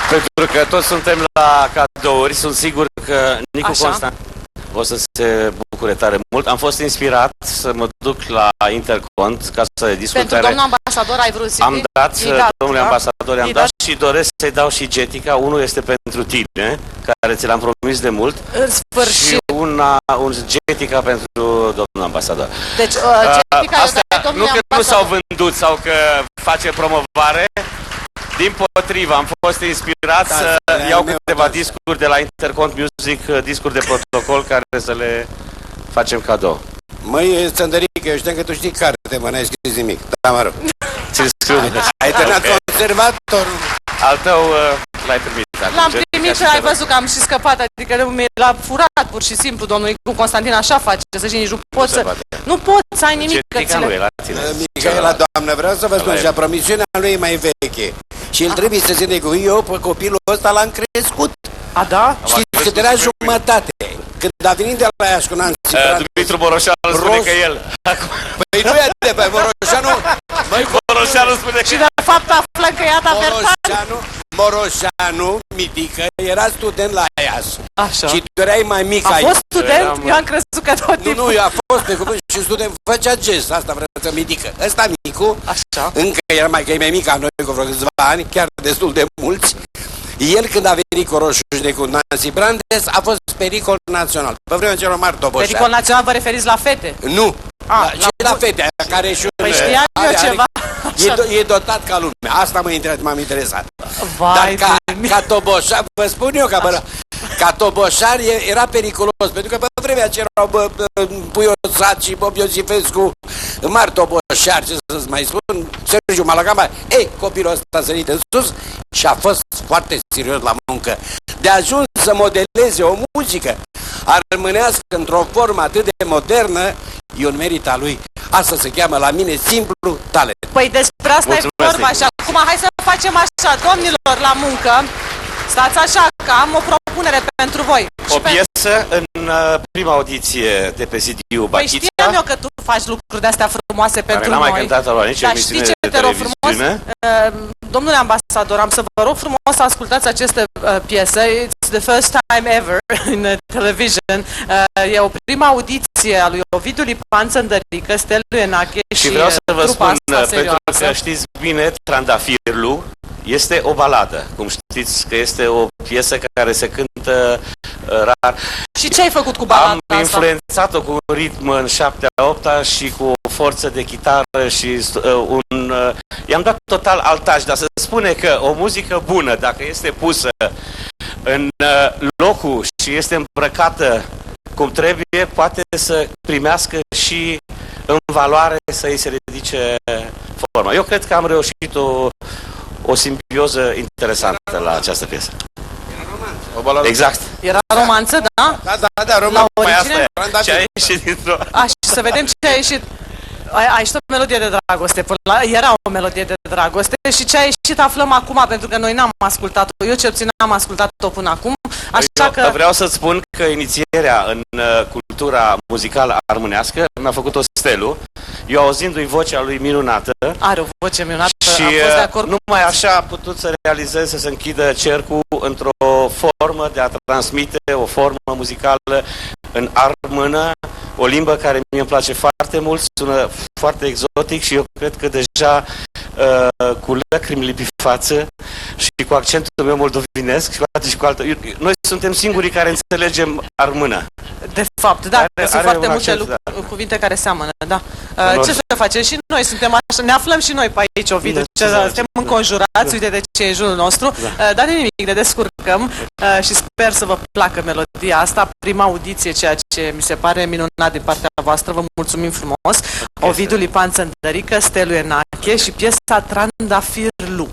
Pentru că toți suntem la cadouri, sunt sigur că Nicu Constant o să se bucure tare mult. Am fost inspirat să mă duc la Intercont ca să discut. Pentru domnul ambasador ai vrut să am dat, domnule ambasador, i-am dat și doresc să-i dau și Getica. Unul este pentru tine, care ți l-am promis de mult. În sfârșit. Și un Getica pentru domnul ambasador. Deci, Getica astea nu că nu s-au vândut sau că face promovare. Din potrivă, am fost inspirat să iau câteva discuri de la Intercont Music, discuri de protocol care să le facem cadou. Măi, Țăndărică, eu știam că tu știi carte, mă, n-ai scris nimic. Da, mă rog. Ți-l scriu. Ai terminat conservatorul. Al tău l-ai primit. L-am primit și ai văzut că am și scăpat, adică l-a furat pur și simplu, domnul Nicu Constantin așa face, să știi, nici nu poți să... Nu poți să ai nimic. Getica nu e la tine. Mihaela, doamnă, vreau să vă spun așa, promisiunea lui e mai veche. Și el trebuie să se negoie. Eu pe copilul ăsta l-am crescut. A, da? Știți că era jumătate. Când a venit de la Iași cu Nancy Dumitru Boroșanu spune că el. Păi nu e de pe Boroșanu. Boroșanu spune că... Și de fapt aflăm că iată Bertan. Moroșanu, mitică, era student la Iași. Așa. Și tu erai mai mic aici. A fost student? Eu am crezut că tot timpul. Nu, eu a fost pe cuvânt și student. Făcea gest, asta vreau să mitică. Ăsta micu, așa. Încă era mai mic ca noi cu vreo câțiva ani, chiar destul de mulți. El când a venit cu Roșușne cu Nancy Brandes a fost pericol național. Pe vremea celor mari Toboșani. Pericol național vă referiți la fete? Nu. Și la fete aia care și Păi știam eu ceva. E dotat ca lumea. Asta m-am interesat. Vai. Dar ca Toboșan, vă spun eu ca Toboșan era periculos, pentru că pe vremea ce erau Puioțat și Bob Iosifescu, mari toboșari, ce să-ți mai spun, Sergiu Malagamba, copilul ăsta a sărit în sus și a fost foarte serios la muncă. De ajuns să modeleze o muzică armânească într-o formă atât de modernă, e un merit al lui. Asta se cheamă la mine simplu talent. Păi despre asta e vorba și acum hai să facem așa, domnilor, la muncă. Stați așa, că am o propunere pentru voi. O piesă în prima audiție de pe CD-ul Bachița. Păi știam eu că tu faci lucruri de-astea frumoase pentru noi. N-am mai cântat la nici emisiune de televiziune. Domnule ambasador, am să vă rog frumos să ascultați aceste piese. It's the first time ever in television. E o prima audiție a lui Ovidiu Lipan Țăndărică, Stelu Enache și vreau să vă spun, pentru serioasă. că știți bine, Trandafirlu este o baladă. Cum știți că este o piesă care se cântă rar. Și ce ai făcut cu balada asta? Am influențat-o cu un ritm în 7/8 și cu o forță de chitară și i-am dat total altaj, dar se spune că o muzică bună, dacă este pusă în locul și este îmbrăcată cum trebuie, poate să primească și în valoare să îi se ridice forma. Eu cred că am reușit o simbioză interesantă la această piesă. Exact. Era romanță, da? Da, romanță. Mai asta e. Ce a ieșit dintr-o... Să vedem ce a ieșit. A ieșit o melodie de dragoste. Era o melodie de dragoste și ce a ieșit aflăm acum, pentru că noi n-am ascultat-o. Eu cel puțin n-am ascultat-o până acum. Așa că... Vreau să-ți spun că inițierea în cultura muzicală armânească mi-a făcut-o Stelu. Eu auzindu-i vocea lui minunată. Are o voce minunată. Și numai așa a putut să realizeze, să se închidă cercul într-o formă de a transmite o formă muzicală în armână, o limbă care mie îmi place foarte mult, sună foarte exotic și eu cred că deja cu lacrimile pe față și cu accentul meu moldovinesc și cu altă... Noi suntem singurii care înțelegem armână. De fapt, da, sunt foarte multe cuvinte care seamănă, da. Ce să facem? Și noi suntem așa, ne aflăm și noi pe aici, Ovidiu, suntem înconjurați, uite de ce e în jurul nostru, dar de nimic, ne descurcăm și sper să vă placă melodia asta, prima audiție, ceea ce mi se pare minunat din partea voastră, vă mulțumim frumos. Ovidiu Lipan Țăndărică, Stelu Enache și piesa Trandafirlu.